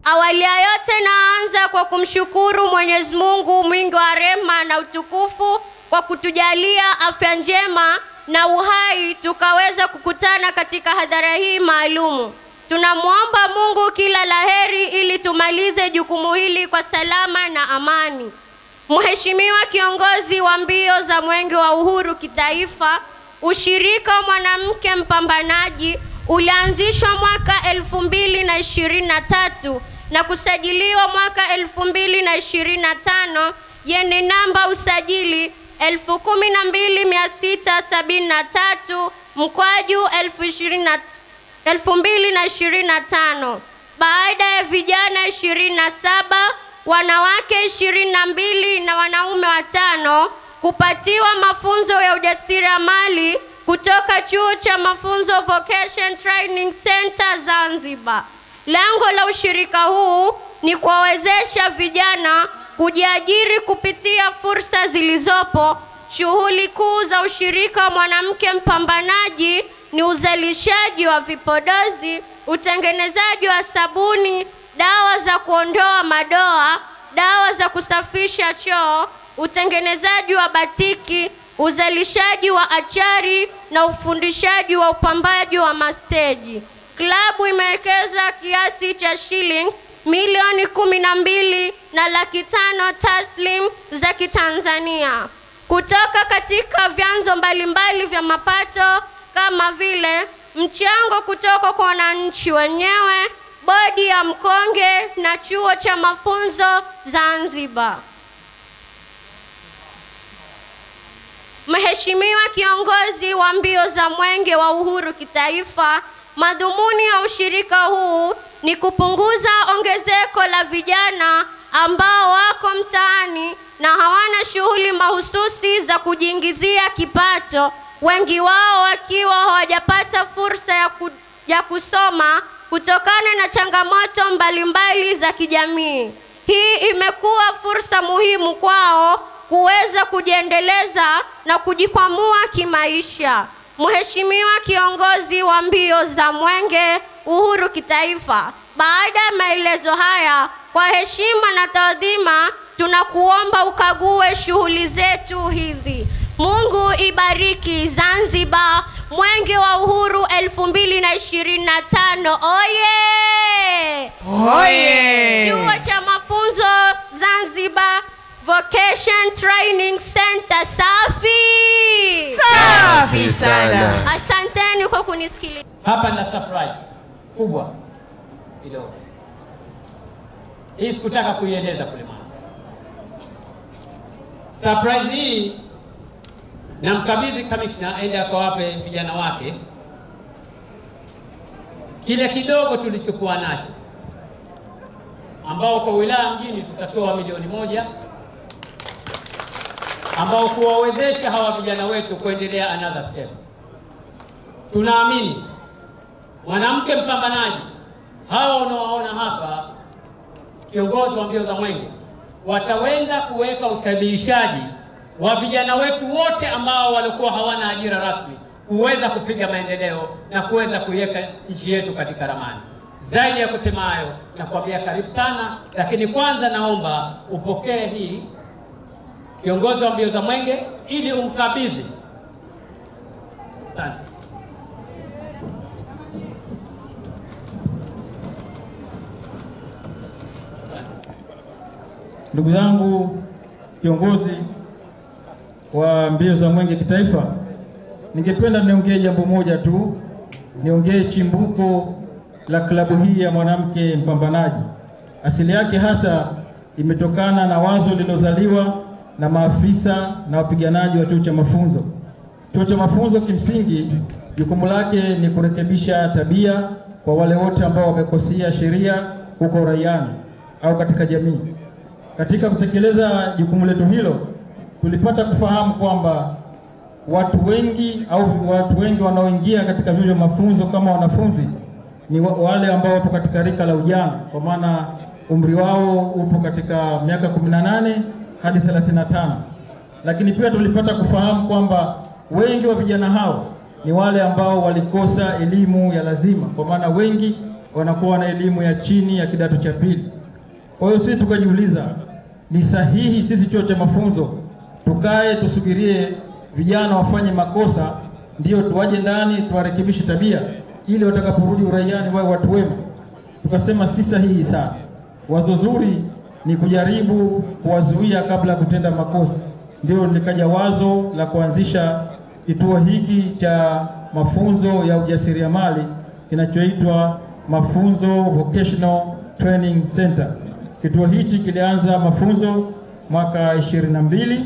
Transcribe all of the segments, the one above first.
Awali ya yote naanza kwa kumshukuru Mwenyezi Mungu mwingi wa rehema na utukufu kwa kutujalia afya njema na uhai tukaweza kukutana katika hadhara hii maalumu. Tunamuomba Mungu kila laheri ili tumalize jukumu hili kwa salama na amani. Mheshimiwa kiongozi wa mbio za Mwenge wa Uhuru kitaifa, ushirika wa mwanamke mpambanaji ulianzishwa mwaka 2023 na kusajiliwa mwaka 2025 yenye namba usajili 12673 mkwaju 2025. Baada ya vijana 27, wanawake 22 na wanaume 5 kupatiwa mafunzo ya ujasiriamali kutoka chuo cha mafunzo Vocation Training Center Zanzibar. Lengo la ushirika huu ni kuwawezesha vijana kujiajiri kupitia fursa zilizopo. Shughuli kuu za ushirika wa mwanamke mpambanaji ni uzalishaji wa vipodozi, utengenezaji wa sabuni, dawa za kuondoa madoa, dawa za kusafisha choo, utengenezaji wa batiki, uzalishaji wa achari na ufundishaji wa upambaji wa masteji. Klabu imewekeza kiasi cha shilingi milioni 12,500,000 taslim za Kitanzania kutoka katika vyanzo mbalimbali vya mapato kama vile mchango kutoka kwa wananchi wenyewe, bodi ya mkonge na chuo cha mafunzo Zanzibar. Mheshimiwa kiongozi wa mbio za Mwenge wa Uhuru kitaifa, madhumuni ya ushirika huu ni kupunguza ongezeko la vijana ambao wako mtaani na hawana shughuli mahususi za kujiingizia kipato, wengi wao wakiwa hawajapata fursa ya kusoma kutokana na changamoto mbalimbali za kijamii. Hii imekuwa fursa muhimu kwao kuweza kujiendeleza na kujikwamua kimaisha. Mheshimiwa kiongozi wa mbio za Mwenge Uhuru kitaifa, baada ya maelezo haya, kwa heshima na taadhima tunakuomba ukague shughuli zetu hizi. Mungu ibariki Zanzibar. Mwenge wa Uhuru 2025. Oye! Oye! Chuo cha mafunzo Zanzibar Vocation Training Center safi. Safi sana. Asanteni kwa kunisikiliza. Hapa na surprise kubwa kidogo. Hii sikutaka kuieleza kule mwanzo. Surprise hii na mkabidhi kamishna aende akawape vijana wake kile kidogo tulichokuwa nacho, ambao kwa wilaya mjini tutatoa milioni 1 ambao kuwawezesha hawa vijana wetu kuendelea another step. Tunaamini mwanamke mpambanaji hawa unaowaona hapa kiongozi wa mbio za Mwenge watawenda kuweka ushajiishaji wa vijana wetu wote ambao walikuwa hawana ajira rasmi kuweza kupiga maendeleo na kuweza kuiweka nchi yetu katika ramani. Zaidi ya kusema hayo, nakwambia karibu sana, lakini kwanza naomba upokee hii kiongozi wa mbio za Mwenge ili umkabidhi. Asante. Ndugu zangu kiongozi wa mbio za Mwenge kitaifa, ningependa niongee jambo moja tu, niongee chimbuko la klabu hii ya mwanamke mpambanaji. Asili yake hasa imetokana na wazo lilozaliwa na maafisa na wapiganaji wa chuo cha mafunzo. Chuo cha mafunzo kimsingi jukumu lake ni kurekebisha tabia kwa wale wote ambao wamekosea sheria huko raiani au katika jamii. Katika kutekeleza jukumu letu hilo, tulipata kufahamu kwamba watu wengi wanaoingia katika vile mafunzo kama wanafunzi ni wale ambao wapo katika rika la ujana, kwa maana umri wao upo katika miaka 18 hadi 35. Lakini pia tulipata kufahamu kwamba wengi wa vijana hao ni wale ambao walikosa elimu ya lazima, kwa maana wengi wanakuwa na elimu ya chini ya kidato cha pili. Kwa hiyo sisi tukajiuliza, ni sahihi sisi chuo cha mafunzo tukae tusubirie vijana wafanye makosa ndio tuwaje ndani tuwarekebishe tabia ili watakaporudi uraiani wawe watu wema? Tukasema si sahihi sana. Wazo zuri ni kujaribu kuwazuia kabla ya kutenda makosa. Ndio likaja wazo la kuanzisha kituo hiki cha mafunzo ya ujasiriamali kinachoitwa Mafunzo Vocational Training Center. Kituo hichi kilianza mafunzo mwaka 22,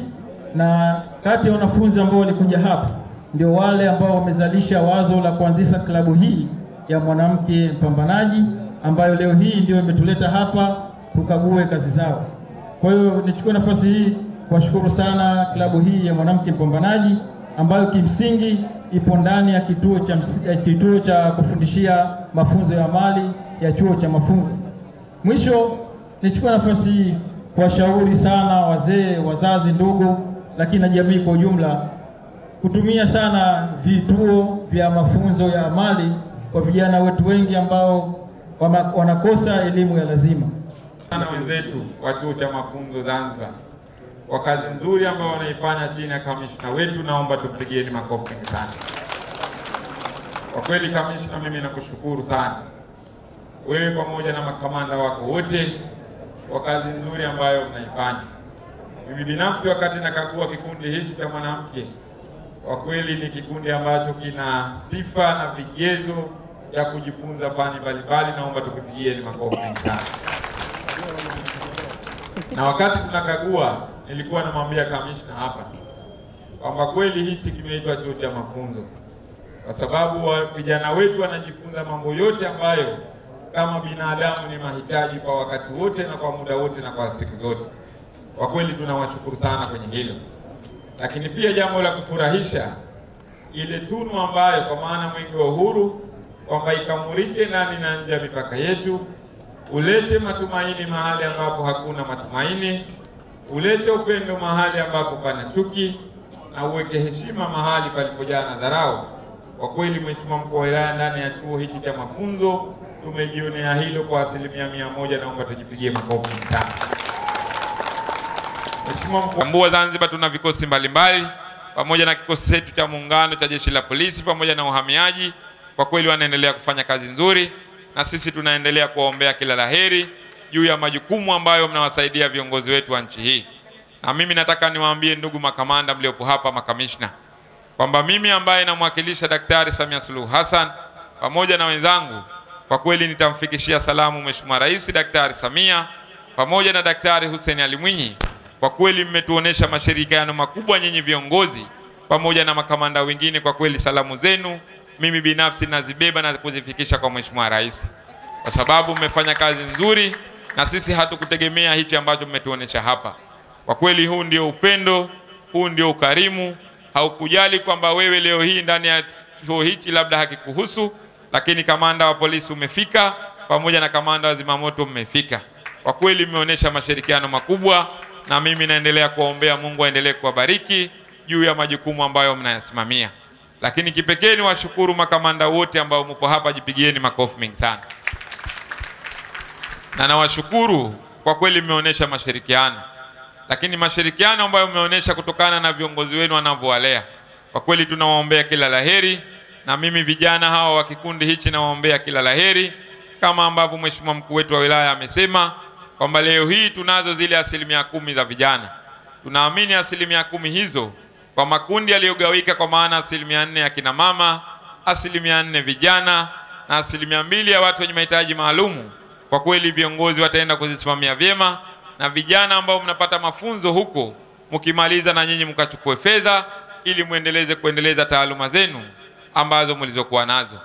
na kati ya wanafunzi ambao walikuja hapa ndio wale ambao wamezalisha wazo la kuanzisha klabu hii ya mwanamke mpambanaji, ambayo leo hii ndio imetuleta hapa tukague kazi zao. Kwa hiyo nichukue nafasi hii kuwashukuru sana klabu hii ya mwanamke mpambanaji ambayo kimsingi ipo ndani ya kituo cha kufundishia mafunzo ya amali ya chuo cha mafunzo. Mwisho nichukue nafasi hii kuwashauri sana wazee, wazazi, ndugu, lakini na jamii kwa ujumla kutumia sana vituo vya mafunzo ya amali kwa vijana wetu wengi ambao wanakosa elimu ya lazima. Sana wenzetu wa chuo cha mafunzo Zanzibar kwa kazi nzuri ambao wanaifanya chini ya kamishna wetu, naomba tumpigieni makofi sana. Kwa kweli kamishna, mimi nakushukuru sana wewe pamoja na makamanda wako wote kwa kazi nzuri ambayo mnaifanya. Mimi binafsi wakati nakagua kikundi hichi cha mwanamke, kwa kweli ni kikundi ambacho kina sifa na vigezo ya kujifunza fani mbalimbali, naomba tukipigieni makofi sana. Na wakati tunakagua nilikuwa namwambia kamishna hapa kwamba kweli hichi kimeitwa chuo cha mafunzo kwa sababu vijana wetu wanajifunza mambo yote ambayo kama binadamu ni mahitaji kwa wakati wote na kwa muda wote na kwa siku zote. Kwa kweli tunawashukuru sana kwenye hilo. Lakini pia jambo la kufurahisha, ile tunu ambayo kwa maana mwenge wa uhuru kwamba ikamurike ndani na nje ya mipaka yetu, ulete matumaini mahali ambapo hakuna matumaini, ulete upendo mahali ambapo pana chuki, na uweke heshima mahali palipojaa na dharau. Kwa kweli Mheshimiwa Mkuu wa Wilaya, ndani ya chuo hiki cha mafunzo tumejionea hilo kwa 100%, naomba tujipigie makofi sana. Mheshimiwa Mkuu wa Zanzibar, tuna vikosi mbalimbali pamoja na kikosi chetu cha muungano cha jeshi la polisi pamoja na uhamiaji. Kwa kweli wanaendelea kufanya kazi nzuri na sisi tunaendelea kuwaombea kila laheri juu ya majukumu ambayo mnawasaidia viongozi wetu wa nchi hii. Na mimi nataka niwaambie ndugu makamanda mliopo hapa, makamishna, kwamba mimi ambaye namwakilisha Daktari Samia Suluhu Hassan pamoja na wenzangu, kwa kweli nitamfikishia salamu Mheshimiwa Rais Daktari Samia pamoja na Daktari Hussein Ali Mwinyi. Kwa kweli mmetuonesha mashirikiano makubwa nyinyi viongozi pamoja na makamanda wengine. Kwa kweli salamu zenu mimi binafsi nazibeba na kuzifikisha kwa Mheshimiwa Rais, kwa sababu mmefanya kazi nzuri na sisi hatukutegemea hichi ambacho mmetuonesha hapa. Kwa kweli huu ndio upendo, huu ndio ukarimu. Haukujali kwamba wewe leo hii ndani ya chuo hichi labda hakikuhusu, lakini kamanda wa polisi umefika pamoja na kamanda wa zimamoto mmefika. Kwa kweli mmeonesha mashirikiano makubwa, na mimi naendelea kuombea Mungu aendelee kuwabariki juu ya majukumu ambayo mnayasimamia. Lakini kipekee ni washukuru makamanda wote ambao mpo hapa, jipigieni makofi mengi sana. Na nawashukuru kwa kweli mmeonesha mashirikiano. Lakini mashirikiano ambayo mmeonesha kutokana na viongozi wenu wanavyowalea. Kwa kweli tunawaombea kila laheri, na mimi vijana hawa wa kikundi hichi nawaombea kila laheri, kama ambavyo Mheshimiwa Mkuu wetu wa Wilaya amesema kwamba leo hii tunazo zile 10% za vijana. Tunaamini 10% hizo kwa makundi yaliyogawika, kwa maana 4% ya kina mama, 4% vijana na 2% ya watu wenye mahitaji maalumu. Kwa kweli viongozi wataenda kuzisimamia vyema, na vijana ambao mnapata mafunzo huko mkimaliza na nyinyi mkachukue fedha ili muendeleze kuendeleza taaluma zenu ambazo mlizokuwa nazo.